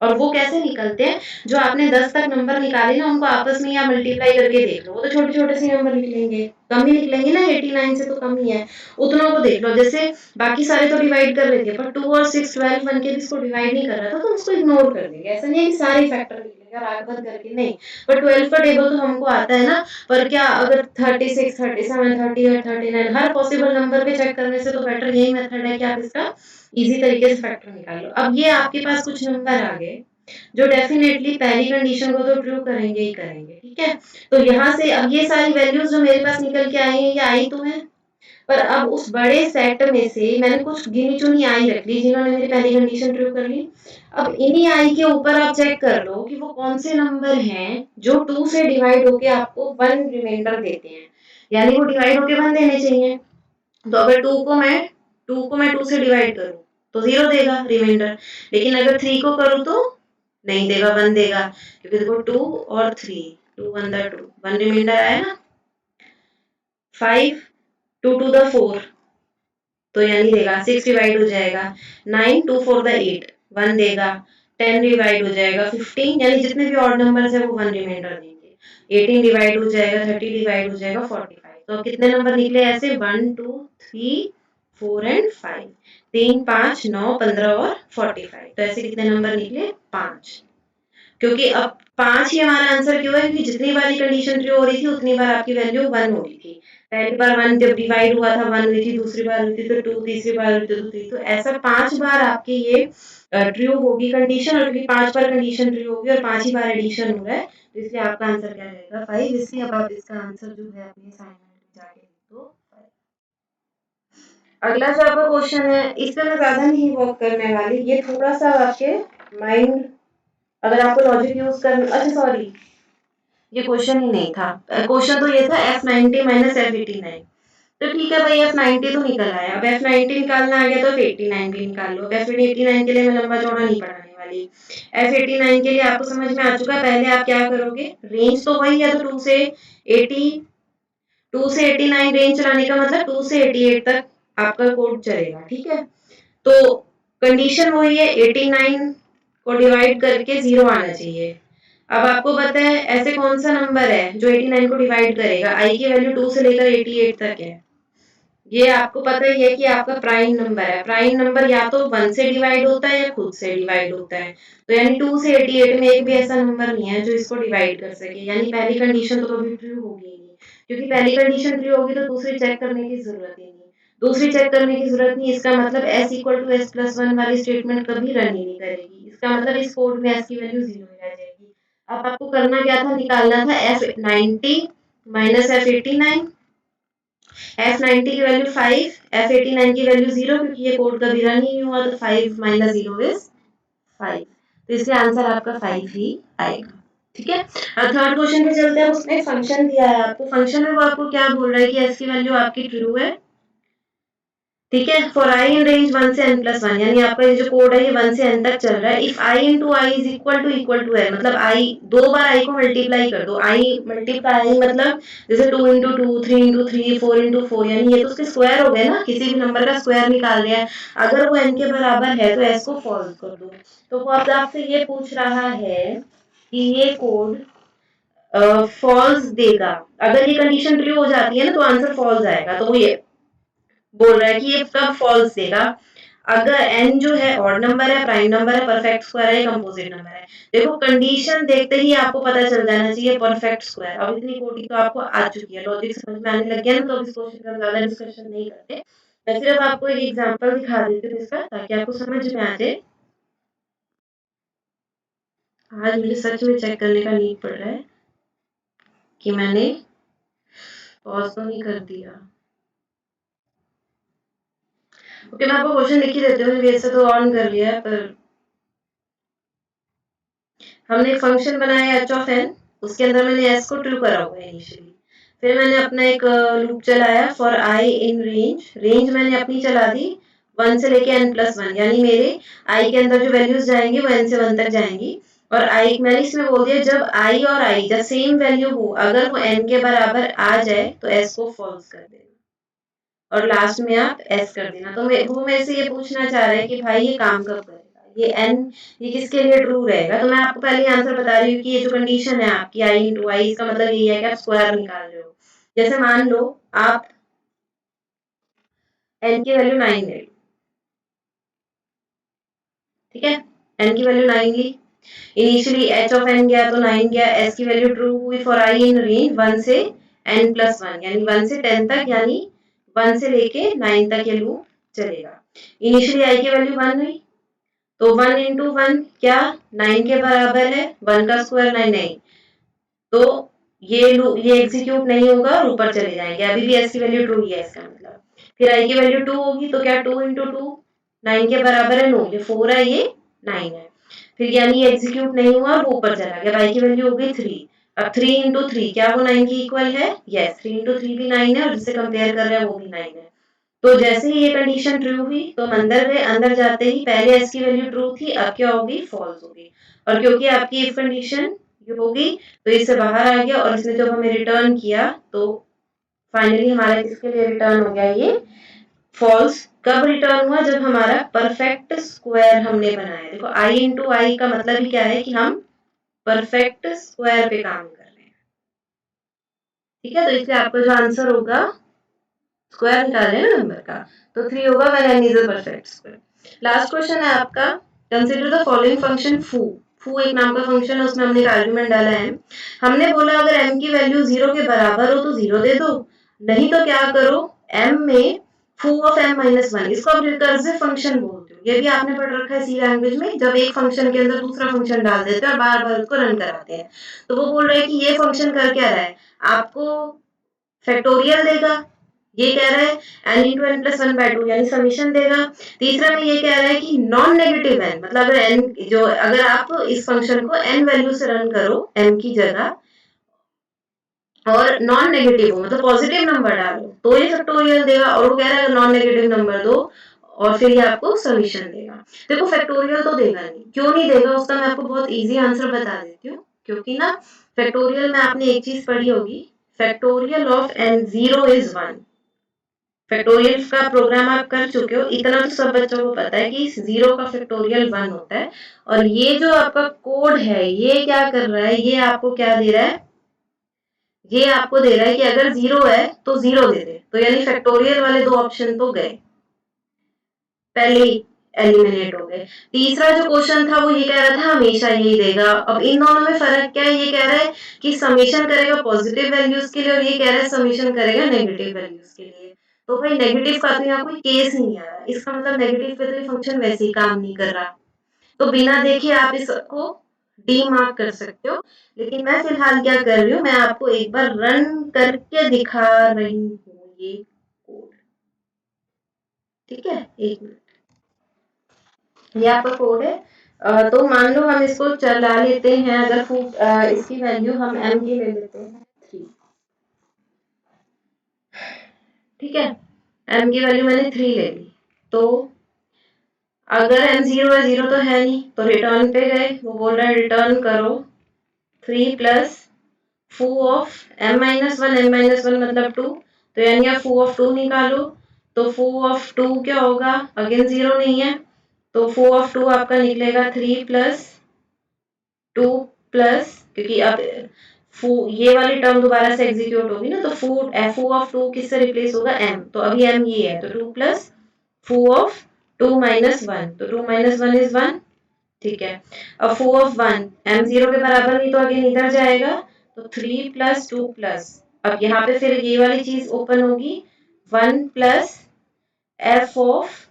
[SPEAKER 1] और वो कैसे निकलते हैं, जो आपने 10 तक नंबर निकाले ना, उनको आपस में या मल्टीप्लाई करके देख लो, वो तो छोटे छोटे से नंबर निकलेंगे, कम ही निकलेंगे ना, 89 से तो कम ही है, उतनों को देख लो। जैसे बाकी सारे तो डिवाइड कर लेते हैं, पर 2 और 6 12 बन के भी इसको डिवाइड नहीं कर रहा था, तो उसको इग्नोर कर देंगे। ऐसा नहीं है कि सारे फैक्टर निकलेंगे और आग बंद करके नहीं, पर 12 का टेबल तो हमको आता है ना। पर क्या अगर 36 37 30 और 39 हर पॉसिबल नंबर पे चेक करने से तो बेटर यही मेथड है कि आप इसका इजी तरीके से फैक्टर निकाल लो। अब ये आपके पास कुछ नंबर आ गए जो डेफिनेटली पहली कंडीशन को तो ट्रू करेंगे ही करेंगे, ठीक है। तो यहाँ से अब ये सारी वैल्यूज जो मेरे पास निकल के आई हैं, ये आई तो है, पर अब उस बड़े सेट में से मैंने कुछ गिनी चुनी आई रख ली जिन्होंने मेरी पहली कंडीशन ट्रू कर ली। अब इन्हीं आई के ऊपर आप चेक कर लो कि वो कौन से नंबर हैं जो 2 से डिवाइड होके आपको 1 रिमाइंडर देते हैं, यानी वो डिवाइड होके 1 देने चाहिए। तो अगर 2 से डिवाइड करूं तो 0 देगा रिमाइंडर, लेकिन अगर 3 को करूं तो नहीं देगा, 1 देगा, क्योंकि देखो 2 और 3, 2 1 द 2, 1 रिमाइंडर आया ना। 5 2 टू द 4, तो यानी देगा, 6 डिवाइड हो जाएगा, 9 2 4 द 8, 1 देगा, 10 डिवाइड हो जाएगा, 15, यानी जितने भी ऑड नंबर्स है वो 1 रिमाइंडर देंगे, 18 डिवाइड हो जाएगा, 30 डिवाइड हो जाएगा, 45। तो कितने नंबर निकले ऐसे, 1 2 3 4 एंड 5, 3 5 9 15 और 45। तो ऐसे कितने नंबर निकले, 5। क्योंकि अब 5 ही हमारा आंसर क्यों है, क्योंकि जितनी बार ये कंडीशन ट्रू हो रही थी उतनी बार आपकी वैल्यू 1 हो रही थी। पहली बार 1 जब डिवाइड हुआ था 1 हुई थी, दूसरी बार हुई थी तो 2, तीसरी बार हुई थी तो 3, तो ऐसा 5 बार आपकी ये ट्रू होगी कंडीशन, और क्योंकि 5 बार कंडीशन ट्रू होगी और 5 ही बार एडिशन हो रहा है, तो इसलिए आपका आंसर क्या रहेगा, 5। इसलिए अब आप इसका आंसर जो है अपने असाइनमेंट में जाके लिख दो। अगला जो आपका क्वेश्चन है, इस पे मैं ज्यादा नहीं वर्क करने वाली, ये थोड़ा सा आपके माइंड, अगर आपको लॉजिक यूज कर, अच्छा सॉरी, ये क्वेश्चन ही नहीं था, क्वेश्चन तो ये था F90 माइनस F89। तो ठीक है भाई, F90 तो निकल आया, अब F90 निकालना आ गया तो F89 भी निकाल लो। F89 के लिए मैं लंबा चौड़ा नहीं पढ़ाने वाली, F89 के लिए आपको समझ में आ चुका है। पहले आप क्या करोगे, रेंज तो वही है, तो 2 से 80, 2 से 89 रेंज चलाने का मतलब 2 से 88 तक आपका कोड चलेगा, ठीक है। तो कंडीशन वही है, 89 को डिवाइड करके 0 आना चाहिए। अब आपको पता है ऐसे कौन सा नंबर है जो 89 को डिवाइड करेगा, आई की वैल्यू 2 से लेकर 88 तक है। ये आपको पता ही है कि आपका प्राइम नंबर है। प्राइम नंबर या तो 1 से डिवाइड होता है या खुद से डिवाइड होता है, तो यानी 2 से 88 में एक भी ऐसा नंबर नहीं है जो इसको डिवाइड कर सके, यानी पहली कंडीशन तो कभी ट्रू होगी ही नहीं, क्योंकि पहली कंडीशन ट्रू होगी तो दूसरी चेक करने की जरूरत ही नहीं, दूसरी चेक करने की जरूरत नहीं, इसका मतलब s equal to s plus 1 वाली स्टेटमेंट कभी रन ही नहीं करेगी, इसका मतलब इस कोड में s की वैल्यू 0 ही रह जाएगी। अब आपको करना क्या था, निकालना था F90 माइनस F89, F90 की वैल्यू 5, F89 की वैल्यू 0, क्योंकि ये कोड कभी रन ही नहीं हुआ, तो 5 माइनस 0 इज 5। तो इसलिए आंसर आपका 5 ही आएगा। ठीक है, अब थर्ड क्वेश्चन पे चलते हैं। उसमें फंक्शन दिया है आपको, फंक्शन में वो आपको क्या बोल रहा है कि एस की वैल्यू आपकी ट्रू है। ठीक है, फॉर आई इन रेंज 1 से n प्लस 1, यानी आपका ये जो कोड है ये 1 से n तक चल रहा है। If I into I is equal to n, मतलब आई दो बार आई को मल्टीप्लाई कर दो, आई मल्टीप्लाई मतलब जैसे 2 इंटू 2, 3 इंटू 3, 4 इंटू 4, यानी ये तो उसके स्क्वायर हो गए ना, किसी भी नंबर का स्क्वायर निकाल रहे हैं। अगर वो n के बराबर है तो s को फॉल्स कर दो। तो वो आपसे ये पूछ रहा है कि ये कोड फॉल्स देगा। अगर ये कंडीशन ट्रू हो जाती है ना तो आंसर फॉल्स आएगा। तो वो ये बोल रहा है कि ये कब फॉल्स देगा, अगर n जो है ऑड नंबर है, प्राइम नंबर है, परफेक्ट स्क्वायर है, कंपोजिट नंबर है। देखो कंडीशन देखते ही आपको पता चल जाना चाहिए परफेक्ट स्क्वायर। अब इतनी कोडिंग तो आपको आ चुकी है, लॉजिक समझ में आने लग गया ना, तो अब इस क्वेश्चन का ज्यादा डिस्कशन नहीं करते। मैं सिर्फ आपको एक एग्जांपल दिखा देती हूँ इसका, ताकि आपको समझ में आ जाए। आज मुझे सच में चेक करने का नीड पड़ रहा है कि मैंने पॉज तो नहीं कर दिया। ओके, मैं आपको क्वेश्चन लिख ही देती हूँ, वैसे तो ऑन कर लिया है, पर हमने एक फंक्शन बनाया एच ऑफ एन, उसके अंदर मैंने एस को ट्रू करा हुआ है इनिशियली। फिर मैंने अपना एक लूप चलाया for I in range, range मैंने अपनी चला दी 1 से लेके n प्लस 1, यानी मेरे आई के अंदर जो वैल्यूज जाएंगी वो n से 1 तक जाएंगी। और आई मैंने इसमें बोल दिया जब आई और आई जब सेम वैल्यू हो, अगर वो n के बराबर आ जाए तो s को फॉल्स कर देना और लास्ट में आप s कर देना। तो वो मेरे से ये पूछना चाह रहे हैं कि भाई ये काम कब करेगा, ये n ये किसके लिए ट्रू रहेगा। तो मैं आपको पहले आंसर बता रही हूँ कि ये जो कंडीशन है आपकी आई इंटू आई, इसका मतलब ये है कि आप स्क्वायर निकाल रहे हो। जैसे मान लो आप n की वैल्यू 9 ले, ठीक है, n की वैल्यू 9 ली, इनिशियली h ऑफ n गया तो 9 गया, s की वैल्यू ट्रू हुई फॉर i इन रेंज 1 से n प्लस 1, यानी 1 से 10 तक, यानी 1 से लेके 9 तक ये लूप चलेगा। इनिशियली i की वैल्यू 1 हुई, तो 1 इंटू 1 क्या 9 के बराबर है, 1 का स्क्वायर 9 नहीं, तो ये एग्जीक्यूट नहीं होगा और ऊपर चले जाएंगे। अभी भी s की वैल्यू ट्रू ही है इसका मतलब। फिर i की वैल्यू 2 होगी, तो क्या 2 इंटू 2 9 के बराबर है, नो ये 4 है, ये 9 है। फिर यानी ये एग्जीक्यूट नहीं हुआ और वो ऊपर चला गया, y की वैल्यू हो गई 3। अब 3 इंटू 3 क्या वो 9 की इक्वल है, यस, 3 इंटू 3 भी 9 है, और जिससे कंपेयर कर रहे हैं वो भी 9 है। तो जैसे ही ये कंडीशन ट्रू हुई तो हम अंदर गए, अंदर जाते ही पहले s की वैल्यू ट्रू थी, अब क्या होगी, फॉल्स होगी। और क्योंकि आपकी इफ कंडीशन ये होगी तो इससे बाहर आ गया, और इसने जब हमें रिटर्न किया तो फाइनली हमारा किसके लिए रिटर्न हो गया, ये फॉल्स। कब रिटर्न हुआ, जब हमारा परफेक्ट स्क्वायर हमने बनाया। देखो आई इंटू आई का मतलब ही क्या है कि हम परफेक्ट स्क्वायर पे काम कर रहे हैं। ठीक है, तो इसलिए आपका जो आंसर होगा, स्क्वायर निकाल रहे हैं ना नंबर का, तो 3 होगा when n is a perfect square. Last question है आपका, कंसीडर द फॉलोइंग फंक्शन फू। फू एक नाम का फंक्शन है, उसमें हमने एक आर्गुमेंट डाला है। हमने बोला अगर m की वैल्यू 0 के बराबर हो तो 0 दे दो, नहीं तो क्या करो, m में फू ऑफ m माइनस 1, इसको आप रिकर्सिव फंक्शन बोलते हो। ये भी आपने पढ़ रखा है सी लैंग्वेज में, जब एक फंक्शन के अंदर दूसरा फंक्शन डाल देते हैं और बार बार उसको रन कराते हैं। तो वो बोल रहे हैं कि ये फंक्शन कर क्या रहा है, आपको फैक्टोरियल देगा, ये कह रहा है n into N plus 1 by 2, यानी समीशन देगा। तीसरा में ये कह रहा है कि नॉन नेगेटिव n, मतलब अगर n जो अगर आप इस फंक्शन को n वैल्यू से रन करो m की जगह, और नॉन नेगेटिव हो मतलब पॉजिटिव नंबर डालो, तो ये फैक्टोरियल देगा। और वो कह रहा है अगर नॉन नेगेटिव नंबर दो और फिर ये आपको समीशन देगा। देखो फैक्टोरियल तो देगा नहीं, क्यों नहीं देगा उसका मैं आपको बहुत इजी आंसर बता देती हूँ। क्योंकि ना फैक्टोरियल में आपने एक चीज पढ़ी होगी, factorial of n 0 is 1। Factorial का प्रोग्राम आप कर चुके हो, इतना तो सब बच्चों को पता है कि 0 का फैक्टोरियल 1 होता है। और ये जो आपका कोड है ये क्या कर रहा है, ये आपको क्या दे रहा है, ये आपको दे रहा है कि अगर 0 है तो 0 दे दे। तो यानी फैक्टोरियल वाले दो ऑप्शन तो गए, पहले ही एलिमिनेट हो गए। तीसरा जो क्वेश्चन था वो ये कह रहा था हमेशा यही देगा। अब इन दोनों में फर्क क्या है, ये कह रहा है कि समीशन करेगा पॉजिटिव वैल्यूज के लिए, और ये कह रहा है समीशन करेगा नेगेटिव वैल्यूज के लिए। तो भाई नेगेटिव का तो यहाँ कोई केस नहीं आ रहा, इसका मतलब नेगेटिव पे तो ये फंक्शन वैसे ही काम नहीं कर रहा। तो बिना देखे आप इसको डी मार्क कर सकते हो। लेकिन मैं फिलहाल क्या कर रही हूँ, मैं आपको एक बार रन करके दिखा रही हूँ ये ठीक है, 1 मिनट। ये आपका कोड है। तो मान लो हम इसको चला लेते हैं, अगर इसकी वैल्यू हम m की ले लेते हैं 3, ठीक है, m की वैल्यू मैंने 3 ले ली। तो अगर m 0 है, 0 तो है नहीं, तो रिटर्न पे गए, वो बोल रहा है रिटर्न करो 3 प्लस फू of m minus one, m minus one मतलब 2, तो यानी आप फू ऑफ 2 निकालो। तो फू ऑफ 2 क्या होगा, अगेन 0 नहीं है, तो फू ऑफ 2 आपका निकलेगा 3 प्लस 2 प्लस, क्योंकि अब फू ये वाली टर्म दोबारा से एग्जीक्यूट होगी ना, तो फू ऑफ 2 किससे रिप्लेस होगा, m, तो अभी m ये है, तो 2 प्लस फू ऑफ 2 माइनस 1, तो 2 माइनस 1 इज 1, ठीक है। अब फू ऑफ 1 m 0 के बराबर नहीं, तो अगेन इधर जाएगा, तो 3 प्लस 2 प्लस, अब यहाँ पे फिर ये वाली चीज ओपन होगी, 1 प्लस एफ ऑफ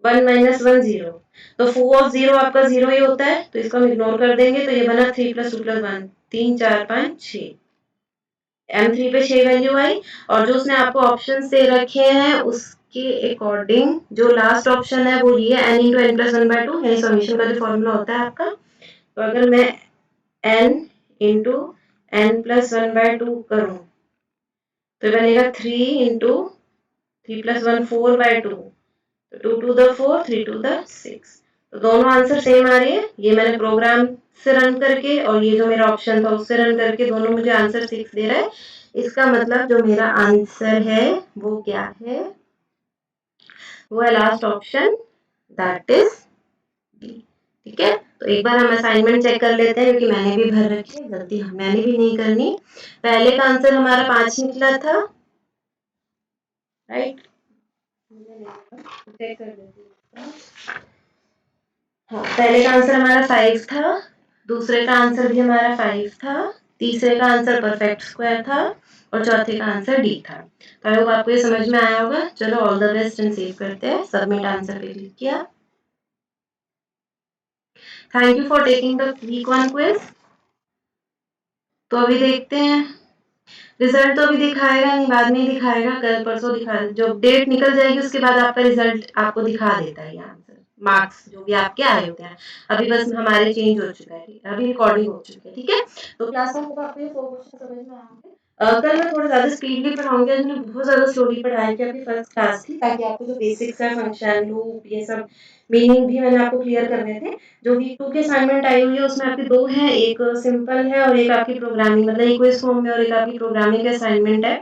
[SPEAKER 1] 1 माइनस 1 0, तो फू ऑफ 0 आपका 0 ही होता है, तो इसको हम इग्नोर कर देंगे, तो ये बना 3 प्लस 2 प्लस 1, 3 4 5 6, m3 पे 6 वैल्यू आई, और जो उसने आपको ऑप्शन दे रखे हैं उसके अकॉर्डिंग जो लास्ट ऑप्शन है वो ये n into N plus one by two, यानी समीशन का जो फॉर्मूला होता है आपका, तो अगर मैं n into N plus one by two करूँ तो बनेगा 3 इंटू 3 प्लस 1 4 बाई टू, तो 2 टू द 4 3 टू द 6, तो दोनों आंसर सेम आ रही है। ये मैंने प्रोग्राम से रन करके और ये जो मेरा ऑप्शन था उससे रन करके दोनों मुझे आंसर 6 दे रहा है। इसका मतलब जो मेरा आंसर है वो क्या है, वो है last option, that is D. ठीक है, तो एक बार हम असाइनमेंट चेक कर लेते हैं, क्योंकि मैंने भी भर रखी है, गलती मैंने भी नहीं करनी। पहले का आंसर हमारा 5 निकला था, राइट, चेक कर लेते हैं। हाँ, पहले का आंसर हमारा 5 था, दूसरे का आंसर भी हमारा 5 था, तीसरे का आंसर परफेक्ट स्क्वायर था, और चौथे का आंसर डी था। तो आई होप आपको ये समझ में आया होगा। चलो all the best and save करते हैं, सबमिट आंसर पे क्लिक किया। Thank you for taking the week one quiz. तो अभी देखते हैं, रिजल्ट तो अभी दिखाएगा नहीं, बाद में ही दिखाएगा, कल परसों दिखा, जो डेट निकल जाएगी उसके बाद आपका रिजल्ट आपको दिखा देता है, आंसर मार्क्स जो भी आपके आए होते हैं। अभी बस हमारे चेंज हो चुका है, अभी रिकॉर्डिंग हो चुकी है, ठीक है। तो क्लास में आपको ये 4 क्वेश्चन समझ में आएंगे। कल मैं थोड़ा ज्यादा स्पीडली पढ़ाऊंगी, आज मैंने बहुत ज्यादा स्लोली पढ़ाई, क्योंकि फर्स्ट क्लास थी, ताकि आपको जो बेसिक्स है, फंक्शन लूप ये सब मीनिंग भी मैंने आपको क्लियर करने थे। जो वीक 2 की असाइनमेंट आई हुई है उसमें आपकी 2 हैं, एक सिंपल है और एक आपकी प्रोग्रामिंग, मतलब एक क्विज फॉर्म में और एक आपकी प्रोग्रामिंग की असाइनमेंट है,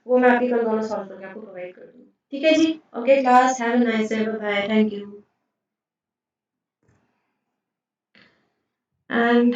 [SPEAKER 1] वो मैं आपकी कल दोनों सॉल्व करके आपको प्रोवाइड कर दूंगी। ठीक है जी, okay class, have a nice day, bye bye, thank you. And